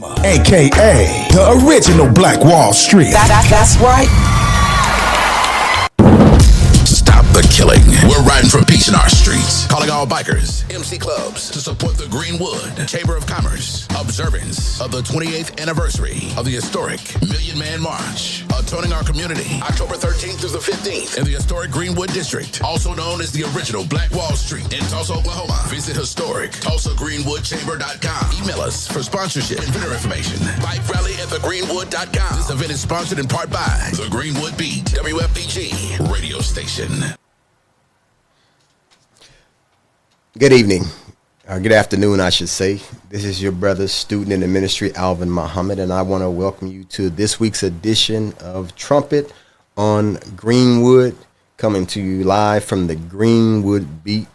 AKA the original Black Wall Street. That's right. Stop the killing. We're riding for peace in our streets. Calling all bikers, MC clubs to support the Greenwood Chamber of Commerce observance of the 28th anniversary of the historic Million Man March. Atoning our community October 13th through the 15th in the historic Greenwood District, also known as the original Black Wall Street in Tulsa, Oklahoma. Visit historic TulsaGreenwoodChamber.com. Email us for sponsorship and vendor information. Bike rally at thegreenwood.com. This event is sponsored in part by the Greenwood Beat, WFPG radio station. Good evening, good afternoon, I should say. This is your brother, student in the ministry, Alvin Muhammad, and I want to welcome you to this week's edition of Trumpet on Greenwood, coming to you live from the Greenwood Beat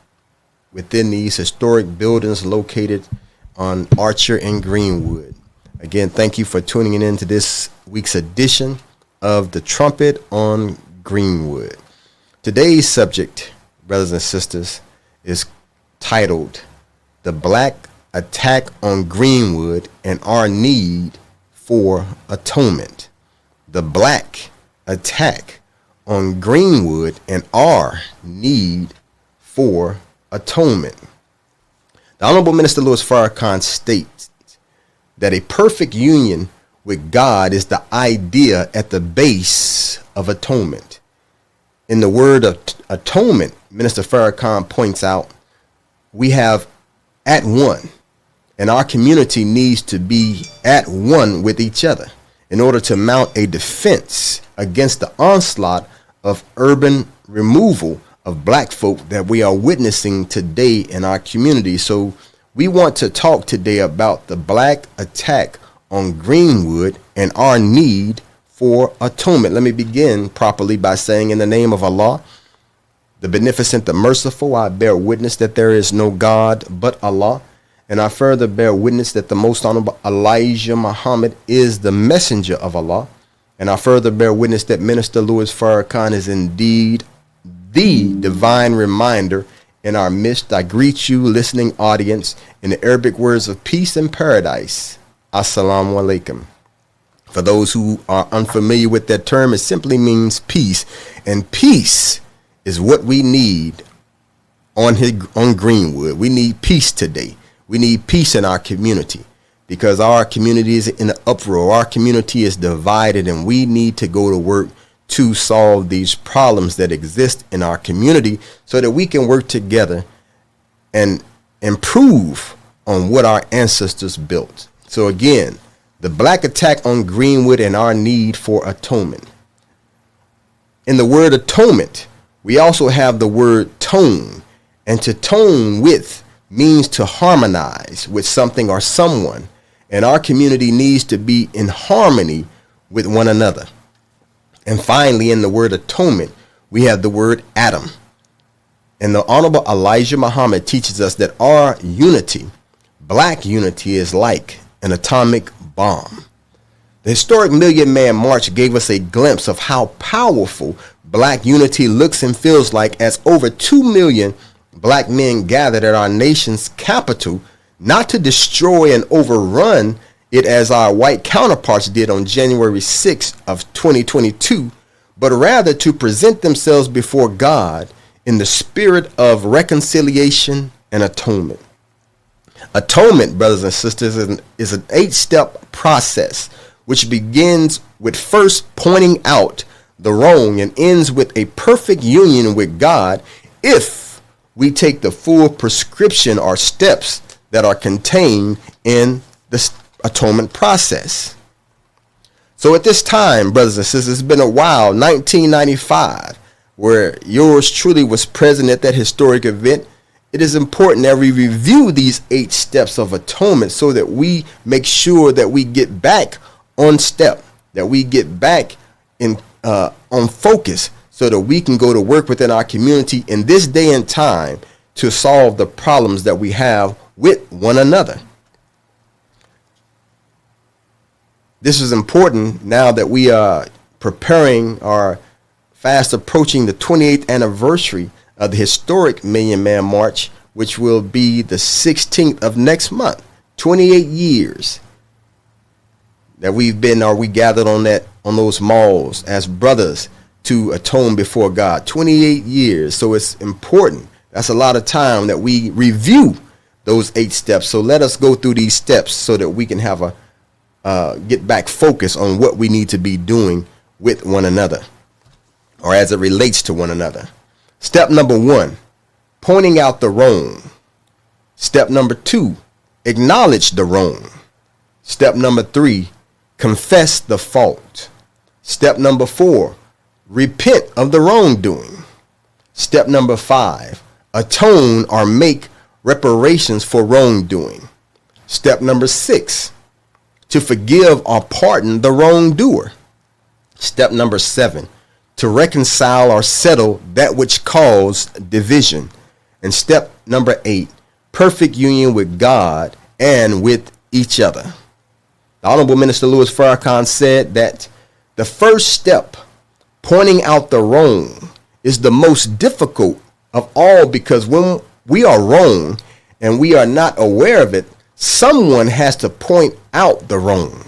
within these historic buildings located on Archer and Greenwood. Again, thank you for tuning in to this week's edition of the Trumpet on Greenwood. Today's subject, brothers and sisters, is titled The Black Attack on Greenwood and Our Need for Atonement. The Black Attack on Greenwood and Our Need for Atonement. The Honorable Minister Louis Farrakhan states that a perfect union with God is the idea at the base of atonement. In the word of atonement, Minister Farrakhan points out, we have at one, and our community needs to be at one with each other in order to mount a defense against the onslaught of urban removal of black folk that we are witnessing today in our community. So we want to talk today about the black attack on Greenwood and our need for atonement. Let me begin properly by saying, in the name of Allah, the beneficent, the merciful, I bear witness that there is no God but Allah. And I further bear witness that the most honorable Elijah Muhammad is the messenger of Allah. And I further bear witness that Minister Louis Farrakhan is indeed the divine reminder in our midst. I greet you, listening audience, in the Arabic words of peace and paradise. Assalamu alaikum. For those who are unfamiliar with that term, it simply means peace. And peace is what we need on Greenwood. We need peace today. We need peace in our community because our community is in an uproar. Our community is divided, and we need to go to work to solve these problems that exist in our community so that we can work together and improve on what our ancestors built. So again, the black attack on Greenwood and our need for atonement. In the word atonement, we also have the word tone, and to tone with means to harmonize with something or someone, and our community needs to be in harmony with one another. And finally, in the word atonement, we have the word atom. And the Honorable Elijah Muhammad teaches us that our unity, black unity, is like an atomic bomb. The historic Million Man March gave us a glimpse of how powerful black unity looks and feels like, as over 2 million black men gathered at our nation's capital, not to destroy and overrun it as our white counterparts did on January 6th of 2022, but rather to present themselves before God in the spirit of reconciliation and atonement. Atonement, brothers and sisters, is an 8-step process which begins with first pointing out the wrong and ends with a perfect union with God if we take the full prescription or steps that are contained in the atonement process. So at this time, brothers and sisters, it's been a while, 1995, where yours truly was present at that historic event. It is important that we review these 8 steps of atonement so that we make sure that we get back on step, that we get back in on focus so that we can go to work within our community in this day and time to solve the problems that we have with one another. This is important now that we are preparing or fast approaching the 28th anniversary of the historic Million Man March, which will be the 16th of next month. 28 years that we gathered on those malls as brothers to atone before God. 28 years. So it's important. That's a lot of time that we review those 8 steps. So let us go through these steps so that we can have get back focus on what we need to be doing with one another, or as it relates to one another. Step number 1, pointing out the wrong. Step number 2, acknowledge the wrong. Step number 3, confess the fault. Step number 4, repent of the wrongdoing. Step number 5, atone or make reparations for wrongdoing. Step number 6, to forgive or pardon the wrongdoer. Step number 7, to reconcile or settle that which caused division. And step number 8, perfect union with God and with each other. The Honorable Minister Louis Farrakhan said that the first step, pointing out the wrong, is the most difficult of all, because when we are wrong and we are not aware of it, someone has to point out the wrong.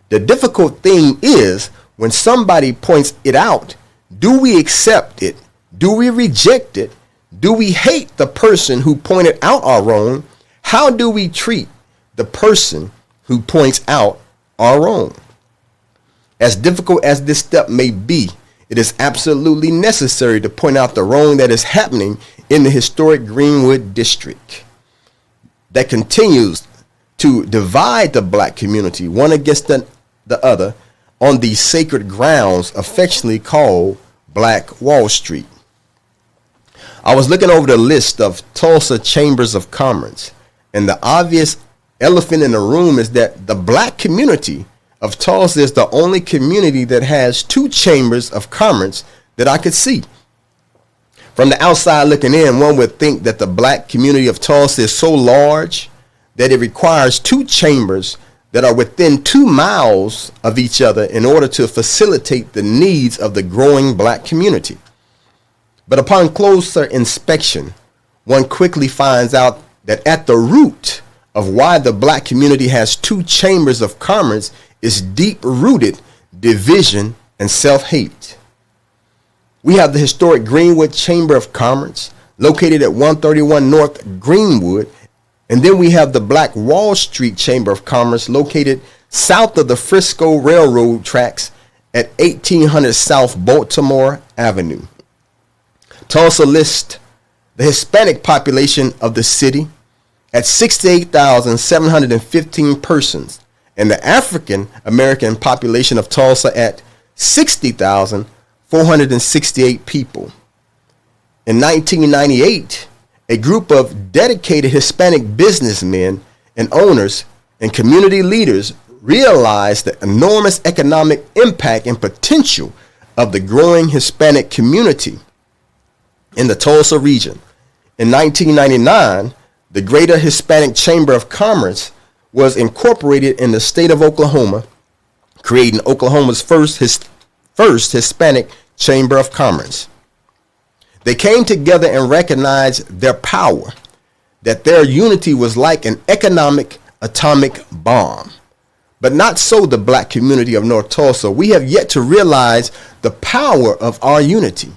The difficult thing is when somebody points it out, do we accept it? Do we reject it? Do we hate the person who pointed out our wrong? How do we treat the person who points out our wrong? As difficult as this step may be, it is absolutely necessary to point out the wrong that is happening in the historic Greenwood District that continues to divide the black community one against the other on these sacred grounds affectionately called Black Wall Street. I was looking over the list of Tulsa chambers of commerce, and the obvious elephant in the room is that the black community of Tulsa is the only community that has 2 chambers of commerce that I could see. From the outside looking in, one would think that the black community of Tulsa is so large that it requires 2 chambers that are within 2 miles of each other in order to facilitate the needs of the growing black community. But upon closer inspection, one quickly finds out that at the root of why the black community has 2 chambers of commerce is deep-rooted division and self-hate. We have the historic Greenwood Chamber of Commerce located at 131 North Greenwood, and then we have the Black Wall Street Chamber of Commerce located south of the Frisco Railroad tracks at 1800 South Baltimore Avenue. Tulsa lists the Hispanic population of the city at 68,715 persons, and the African American population of Tulsa at 60,468 people. In 1998, a group of dedicated Hispanic businessmen and owners and community leaders realized the enormous economic impact and potential of the growing Hispanic community in the Tulsa region. In 1999, the Greater Hispanic Chamber of Commerce was incorporated in the state of Oklahoma, creating Oklahoma's first Hispanic Chamber of Commerce. They came together and recognized their power, that their unity was like an economic atomic bomb. But not so the black community of North Tulsa. We have yet to realize the power of our unity.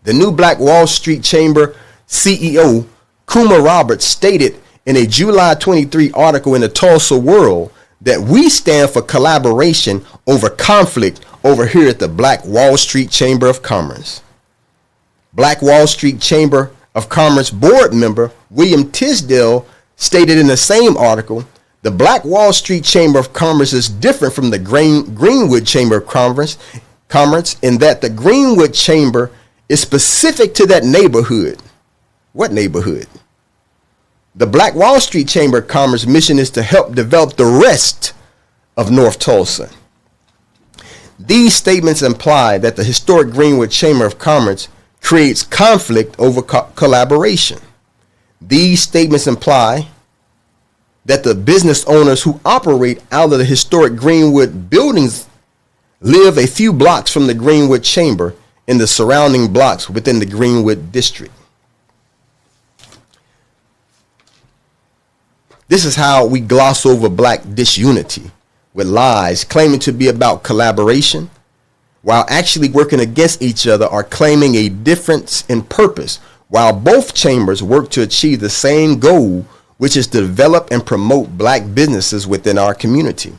The new Black Wall Street Chamber CEO, Kuma Roberts, stated in a July 23 article in the Tulsa World that we stand for collaboration over conflict over here at the Black Wall Street Chamber of Commerce. Black Wall Street Chamber of Commerce board member William Tisdale stated in the same article, the Black Wall Street Chamber of Commerce is different from the Greenwood Chamber of Commerce in that the Greenwood Chamber is specific to that neighborhood. What neighborhood? The Black Wall Street Chamber of Commerce mission is to help develop the rest of North Tulsa. These statements imply that the historic Greenwood Chamber of Commerce creates conflict over collaboration. These statements imply that the business owners who operate out of the historic Greenwood buildings live a few blocks from the Greenwood Chamber in the surrounding blocks within the Greenwood District. This is how we gloss over black disunity. with lies, claiming to be about collaboration, while actually working against each other, are claiming a difference in purpose, while both chambers work to achieve the same goal, which is to develop and promote black businesses within our community.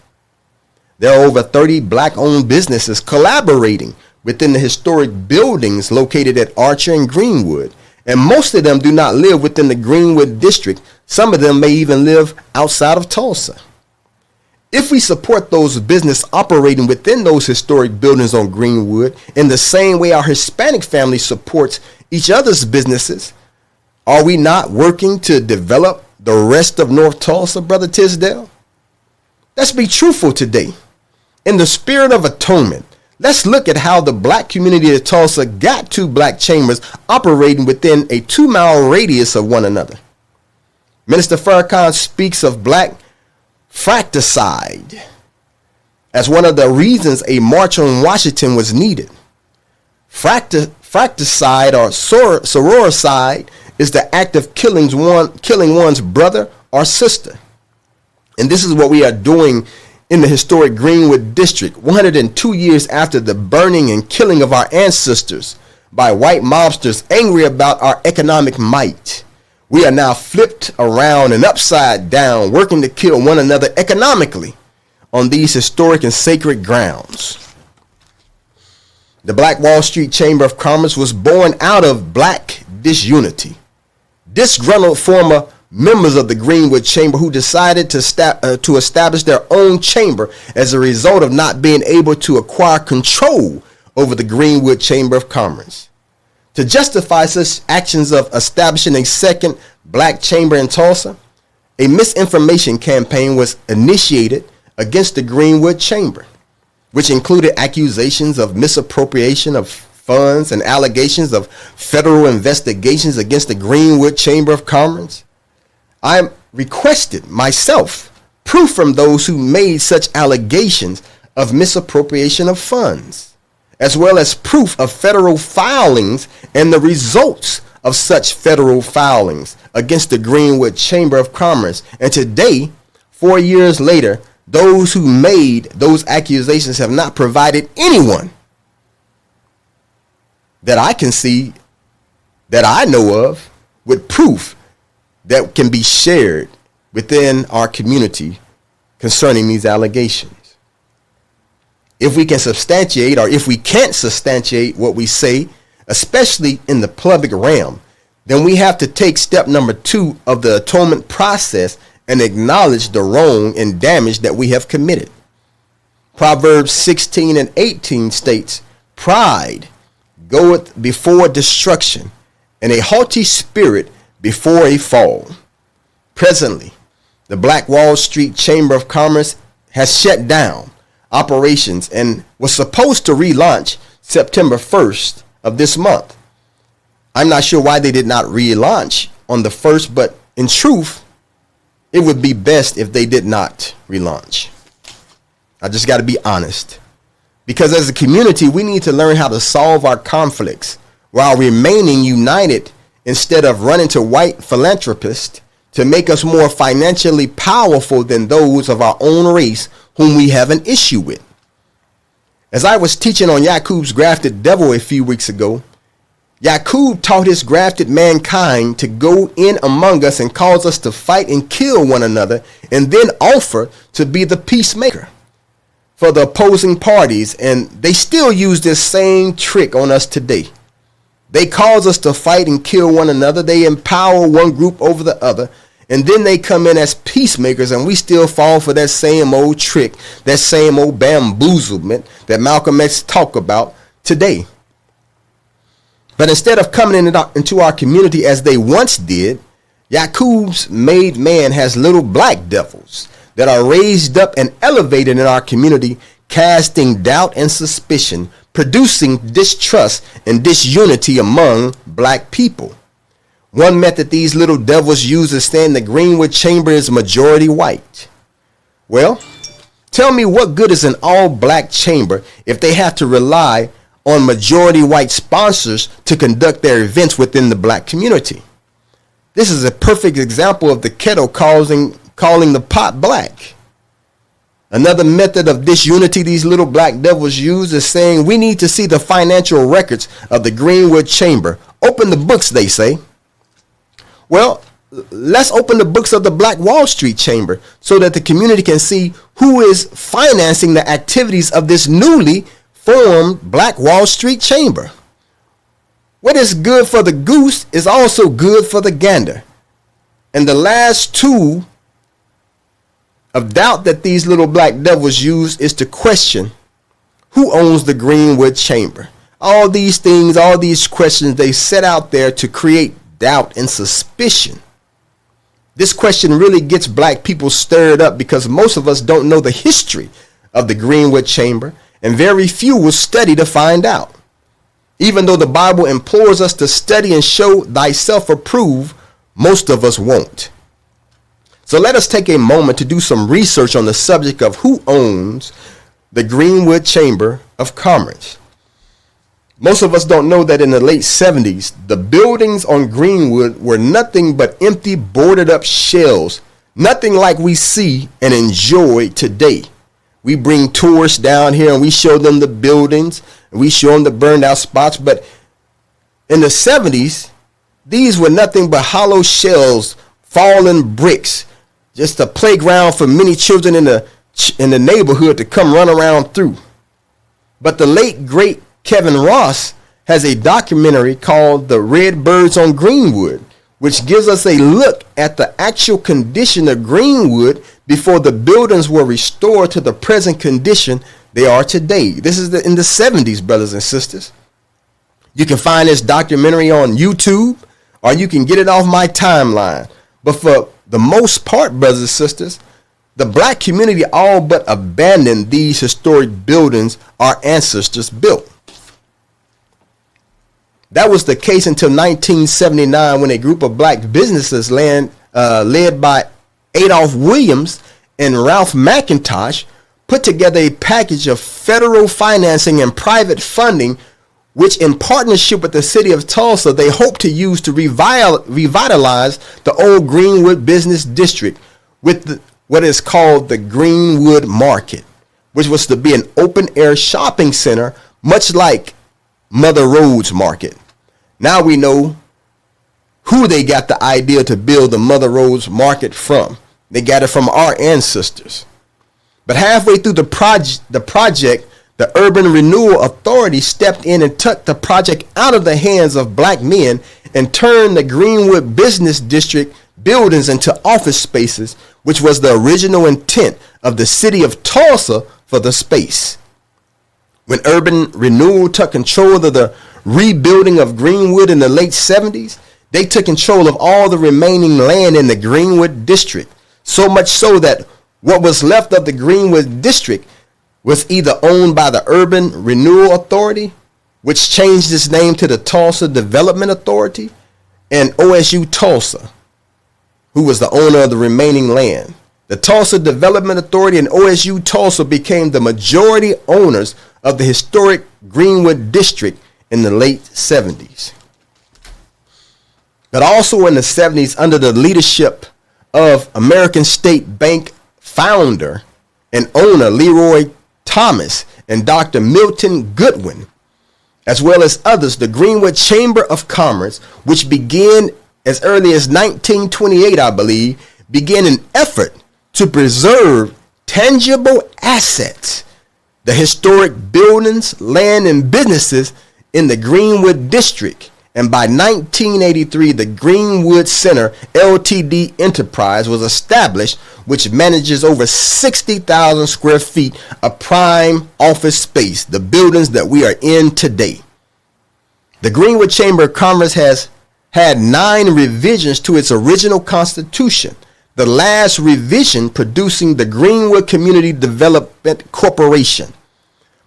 There are over 30 black-owned businesses collaborating within the historic buildings located at Archer and Greenwood, and most of them do not live within the Greenwood District. Some of them may even live outside of Tulsa. If we support those businesses operating within those historic buildings on Greenwood in the same way our Hispanic family supports each other's businesses, are we not working to develop the rest of North Tulsa, Brother Tisdale? Let's be truthful today. In the spirit of atonement, let's look at how the black community of Tulsa got two black chambers operating within a 2-mile radius of one another. Minister Farrakhan speaks of black fratricide as one of the reasons a march on Washington was needed. Fratricide or sororicide is the act of killing one's brother or sister. And this is what we are doing in the historic Greenwood District, 102 years after the burning and killing of our ancestors by white mobsters angry about our economic might. We are now flipped around and upside down, working to kill one another economically on these historic and sacred grounds. The Black Wall Street Chamber of Commerce was born out of black disunity. Disgruntled former members of the Greenwood Chamber who decided to establish their own chamber as a result of not being able to acquire control over the Greenwood Chamber of Commerce. To justify such actions of establishing a second black chamber in Tulsa, a misinformation campaign was initiated against the Greenwood Chamber, which included accusations of misappropriation of funds and allegations of federal investigations against the Greenwood Chamber of Commerce. I requested myself proof from those who made such allegations of misappropriation of funds, as well as proof of federal filings and the results of such federal filings against the Greenwood Chamber of Commerce. And today, 4 years later, those who made those accusations have not provided anyone that I can see, that I know of, with proof that can be shared within our community concerning these allegations. If we can substantiate, or if we can't substantiate what we say, especially in the public realm, then we have to take step number 2 of the atonement process and acknowledge the wrong and damage that we have committed. Proverbs 16 and 18 states, "Pride goeth before destruction, and a haughty spirit before a fall." Presently, the Black Wall Street Chamber of Commerce has shut down operations and was supposed to relaunch September 1st of this month. I'm not sure why they did not relaunch on the 1st, but in truth, it would be best if they did not relaunch. I just got to be honest. Because as a community, we need to learn how to solve our conflicts while remaining united instead of running to white philanthropists to make us more financially powerful than those of our own race whom we have an issue with. As I was teaching on Yakub's grafted devil a few weeks ago, Yakub taught his grafted mankind to go in among us and cause us to fight and kill one another, and then offer to be the peacemaker for the opposing parties. And they still use this same trick on us today. They cause us to fight and kill one another. They empower one group over the other. And then they come in as peacemakers, and we still fall for that same old trick, that same old bamboozlement that Malcolm X talked about today. But instead of coming into our community as they once did, Yakub's made man has little black devils that are raised up and elevated in our community, casting doubt and suspicion, producing distrust and disunity among black people. One method these little devils use is saying the Greenwood Chamber is majority white. Well, tell me what good is an all-black chamber if they have to rely on majority white sponsors to conduct their events within the black community. This is a perfect example of the kettle calling the pot black. Another method of disunity these little black devils use is saying we need to see the financial records of the Greenwood Chamber. Open the books, they say. Well, let's open the books of the Black Wall Street Chamber so that the community can see who is financing the activities of this newly formed Black Wall Street Chamber. What is good for the goose is also good for the gander. And the last tool of doubt that these little black devils use is to question who owns the Greenwood Chamber. All these things, all these questions, they set out there to create doubt and suspicion. This question really gets black people stirred up because most of us don't know the history of the Greenwood Chamber, and very few will study to find out. Even though the Bible implores us to study and show thyself approved, most of us won't. So let us take a moment to do some research on the subject of who owns the Greenwood Chamber of Commerce. Most of us don't know that in the late 70s, the buildings on Greenwood were nothing but empty, boarded up shells, nothing like we see and enjoy today. We bring tourists down here and we show them the buildings and we show them the burned out spots. But in the 70s, these were nothing but hollow shells, fallen bricks, just a playground for many children in the neighborhood to come run around through. But the late, great Kevin Ross has a documentary called The Red Birds on Greenwood, which gives us a look at the actual condition of Greenwood before the buildings were restored to the present condition they are today. This is in the 70s, brothers and sisters. You can find this documentary on YouTube, or you can get it off my timeline. But for the most part, brothers and sisters, the black community all but abandoned these historic buildings our ancestors built. That was the case until 1979 when a group of black businesses led by Adolph Williams and Ralph McIntosh put together a package of federal financing and private funding, which in partnership with the city of Tulsa, they hope to use to revitalize the old Greenwood Business District with what is called the Greenwood Market, which was to be an open-air shopping center, much like Mother Road's Market. Now we know who they got the idea to build the Mother Road's Market from. They got it from our ancestors. But halfway through the project, the Urban Renewal Authority stepped in and took the project out of the hands of black men and turned the Greenwood Business District buildings into office spaces, which was the original intent of the city of Tulsa for the space. When Urban Renewal took control of the rebuilding of Greenwood in the late 70s, they took control of all the remaining land in the Greenwood District, so much so that what was left of the Greenwood District was either owned by the Urban Renewal Authority, which changed its name to the Tulsa Development Authority, and OSU Tulsa, who was the owner of the remaining land. The Tulsa Development Authority and OSU Tulsa became the majority owners of the historic Greenwood District in the late 70s. But also in the 70s, under the leadership of American State Bank founder and owner Leroy Thomas and Dr. Milton Goodwin, as well as others, the Greenwood Chamber of Commerce, which began as early as 1928, I believe, began an effort to preserve tangible assets, the historic buildings, land, and businesses in the Greenwood District. And by 1983, the Greenwood Center Ltd. enterprise was established, which manages over 60,000 square feet of prime office space, the buildings that we are in today. The Greenwood Chamber of Commerce has had 9 revisions to its original constitution, the last revision producing the Greenwood Community Development Corporation.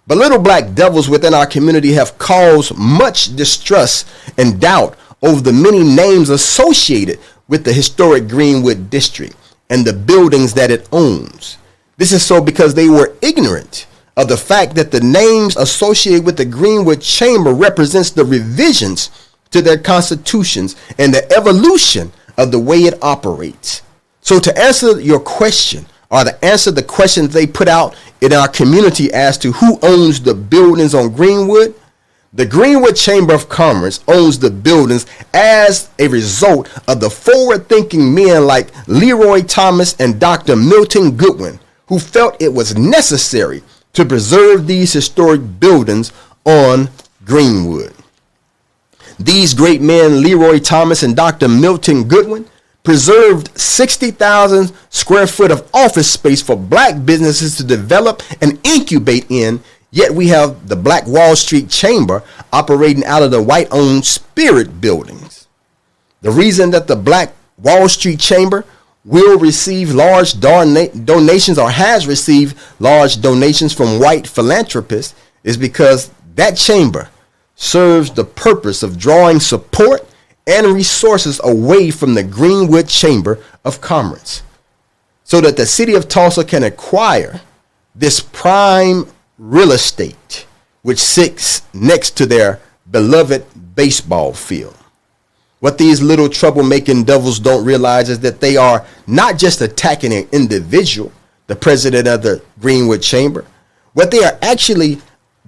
But little black devils within our community have caused much distrust and doubt over the many names associated with the historic Greenwood District and the buildings that it owns. This is so because they were ignorant of the fact that the names associated with the Greenwood Chamber represents the revisions to their constitutions and the evolution of the way it operates. So to answer your question are the answer to the questions they put out in our community as to who owns the buildings on Greenwood. The Greenwood Chamber of Commerce owns the buildings as a result of the forward-thinking men like Leroy Thomas and Dr. Milton Goodwin, who felt it was necessary to preserve these historic buildings on Greenwood. These great men, Leroy Thomas and Dr. Milton Goodwin, preserved 60,000 square foot of office space for black businesses to develop and incubate in, yet we have the Black Wall Street Chamber operating out of the white-owned Spirit buildings. The reason that the Black Wall Street Chamber will receive large donations or has received large donations from white philanthropists is because that chamber serves the purpose of drawing support and resources away from the Greenwood Chamber of Commerce so that the city of Tulsa can acquire this prime real estate which sits next to their beloved baseball field. What these little troublemaking devils don't realize is that they are not just attacking an individual, the president of the Greenwood Chamber. What they are actually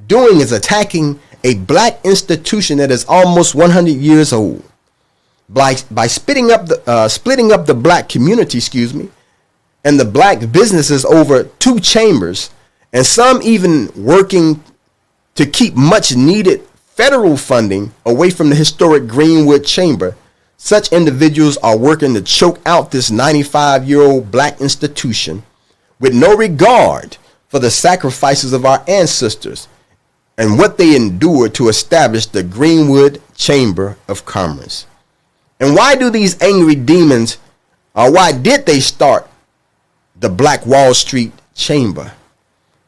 doing is attacking a black institution that is almost 100 years old. By splitting up the black community, and the black businesses over two chambers, and some even working to keep much needed federal funding away from the historic Greenwood Chamber, such individuals are working to choke out this 95-year-old black institution with no regard for the sacrifices of our ancestors and what they endured to establish the Greenwood Chamber of Commerce. And why do these angry demons, or why did they start the Black Wall Street Chamber?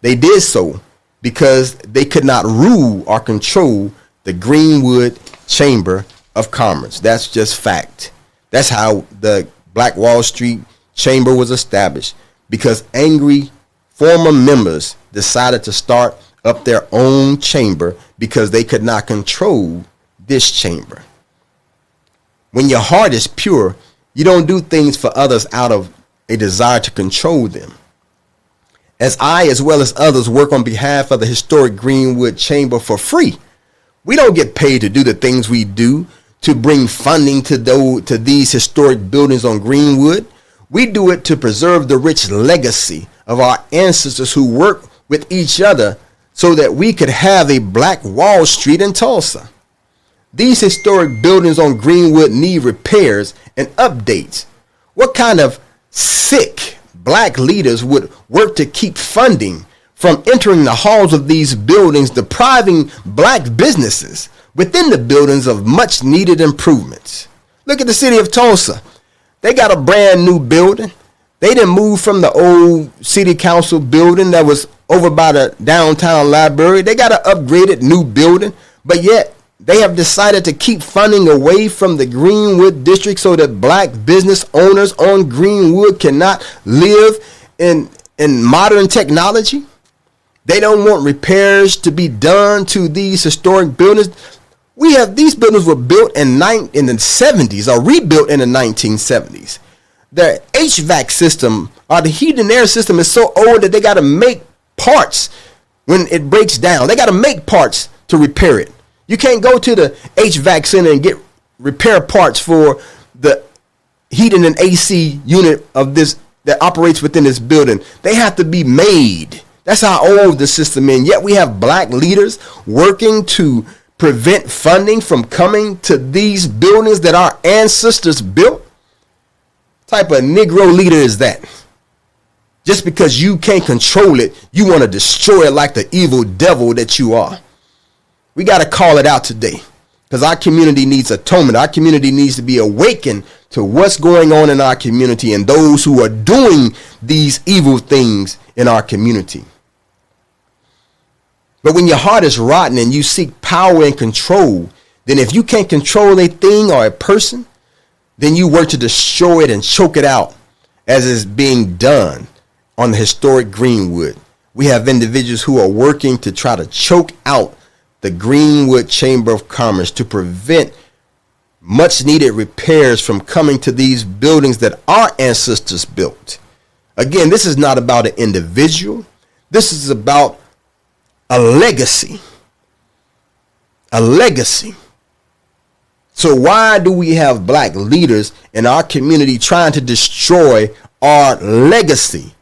They did so because they could not rule or control the Greenwood Chamber of Commerce. That's just fact. That's how the Black Wall Street Chamber was established, because angry former members decided to start up their own chamber because they could not control this chamber. When your heart is pure, you don't do things for others out of a desire to control them. As I, as well as others, work on behalf of the historic Greenwood Chamber for free, we don't get paid to do the things we do to bring funding to these historic buildings on Greenwood. We do it to preserve the rich legacy of our ancestors who worked with each other so that we could have a Black Wall Street in Tulsa. These historic buildings on Greenwood need repairs and updates. What kind of sick black leaders would work to keep funding from entering the halls of these buildings, depriving black businesses within the buildings of much needed improvements? Look at the city of Tulsa. They got a brand new building. They didn't move from the old city council building that was over by the downtown library. They got an upgraded new building, but yet they have decided to keep funding away from the Greenwood District so that black business owners on Greenwood cannot live in modern technology. They don't want repairs to be done to these historic buildings. These buildings were built in the 70s or rebuilt in the 1970s. The HVAC system or the heat and air system is so old that they got to make parts when it breaks down. They got to make parts to repair it. You can't go to the HVAC center and get repair parts for the heating and AC unit of this that operates within this building. They have to be made. That's how old the system is. Yet we have black leaders working to prevent funding from coming to these buildings that our ancestors built. What type of Negro leader is that? Just because you can't control it, you want to destroy it like the evil devil that you are. We got to call it out today, because our community needs atonement. Our community needs to be awakened to what's going on in our community and those who are doing these evil things in our community. But when your heart is rotten and you seek power and control, then if you can't control a thing or a person, then you work to destroy it and choke it out, as is being done on the historic Greenwood. We have individuals who are working to try to choke out the Greenwood Chamber of Commerce to prevent much needed repairs from coming to these buildings that our ancestors built. Again, this is not about an individual. This is about a legacy. A legacy. So why do we have black leaders in our community trying to destroy our legacy?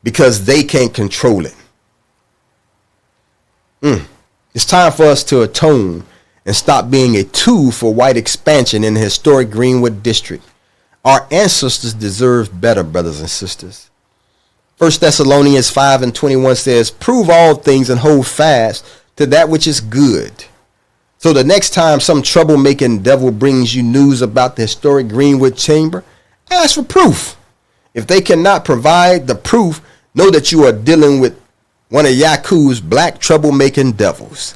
Because they can't control it. It's time for us to atone and stop being a tool for white expansion in the historic Greenwood District. Our ancestors deserve better, brothers and sisters. 1 Thessalonians 5:21 says, prove all things and hold fast to that which is good. So the next time some troublemaking devil brings you news about the historic Greenwood Chamber, ask for proof. If they cannot provide the proof, know that you are dealing with one of Yaku's black troublemaking devils.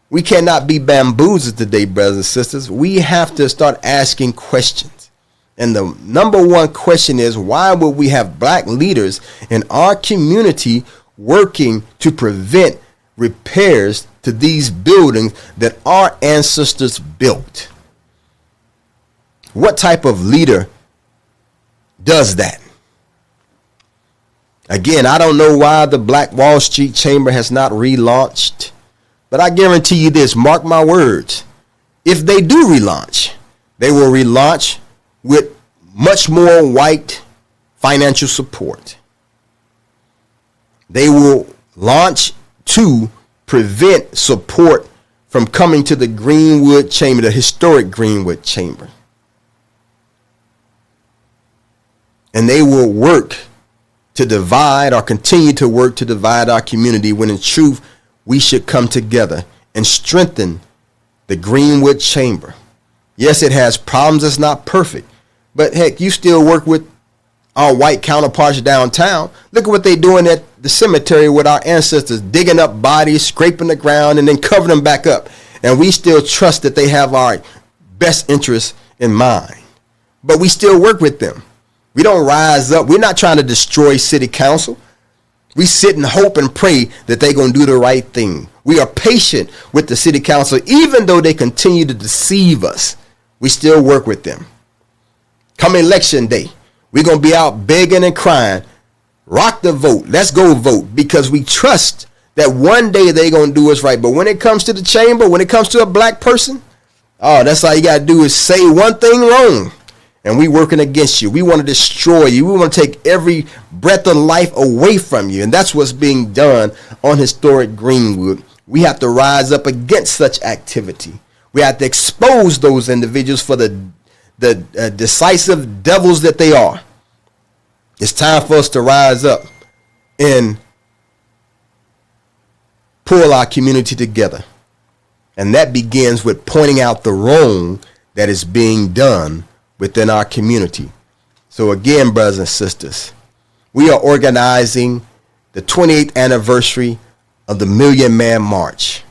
We cannot be bamboozled today, brothers and sisters. We have to start asking questions. And the number one question is, why would we have black leaders in our community working to prevent repairs to these buildings that our ancestors built? What type of leader does that? Again, I don't know why the Black Wall Street Chamber has not relaunched, but I guarantee you this, mark my words. If they do relaunch, they will relaunch with much more white financial support. They will launch to prevent support from coming to the Greenwood Chamber, the historic Greenwood Chamber. And they will work to divide, or continue to work to divide our community, when in truth we should come together and strengthen the Greenwood Chamber. Yes, it has problems, it's not perfect, but heck, you still work with our white counterparts downtown. Look at what they're doing at the cemetery with our ancestors, digging up bodies, scraping the ground, and then covering them back up. And we still trust that they have our best interests in mind, but we still work with them. We don't rise up. We're not trying to destroy city council. We sit and hope and pray that they're going to do the right thing. We are patient with the city council, even though they continue to deceive us. We still work with them. Come election day, we're going to be out begging and crying. Rock the vote. Let's go vote, because we trust that one day they're going to do us right. But when it comes to the chamber, when it comes to a black person, that's all you got to do is say one thing wrong, and we working against you. We want to destroy you. We want to take every breath of life away from you. And that's what's being done on historic Greenwood. We have to rise up against such activity. We have to expose those individuals for the decisive devils that they are. It's time for us to rise up and pull our community together. And that begins with pointing out the wrong that is being done within our community. So again, brothers and sisters, we are organizing the 28th anniversary of the Million Man March.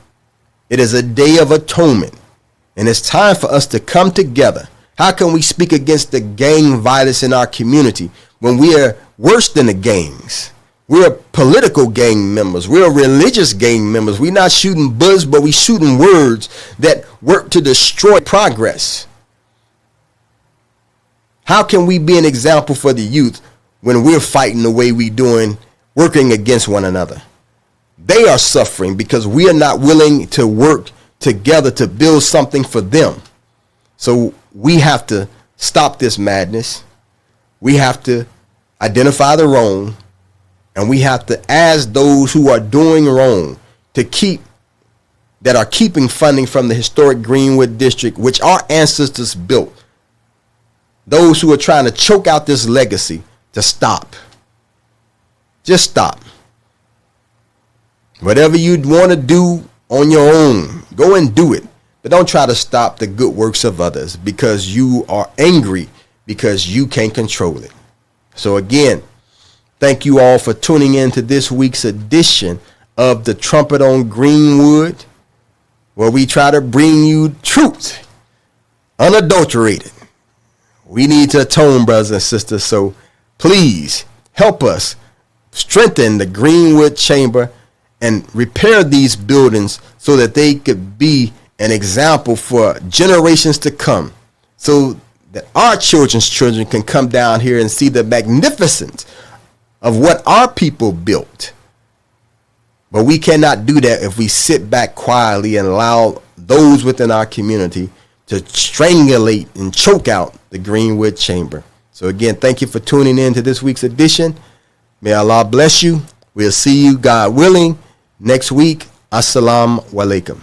It is a day of atonement, and it's time for us to come together. How can we speak against the gang violence in our community when we are worse than the gangs? We're political gang members. We're religious gang members. We're not shooting bullets, but we're shooting words that work to destroy progress. How can we be an example for the youth when we're fighting the way we're doing, working against one another? They are suffering because we are not willing to work together to build something for them. So we have to stop this madness. We have to identify the wrong, and we have to ask those who are doing wrong that are keeping funding from the historic Greenwood District, which our ancestors built. Those who are trying to choke out this legacy, to stop. Just stop. Whatever you want to do on your own, go and do it. But don't try to stop the good works of others because you are angry because you can't control it. So again, thank you all for tuning in to this week's edition of the Trumpet on Greenwood, where we try to bring you truth, unadulterated. We need to atone, brothers and sisters. So please help us strengthen the Greenwood Chamber and repair these buildings so that they could be an example for generations to come. So that our children's children can come down here and see the magnificence of what our people built. But we cannot do that if we sit back quietly and allow those within our community to strangulate and choke out the Greenwood Chamber. So again, thank you for tuning in to this week's edition. May Allah bless you. We'll see you, God willing, next week. Assalamu alaikum.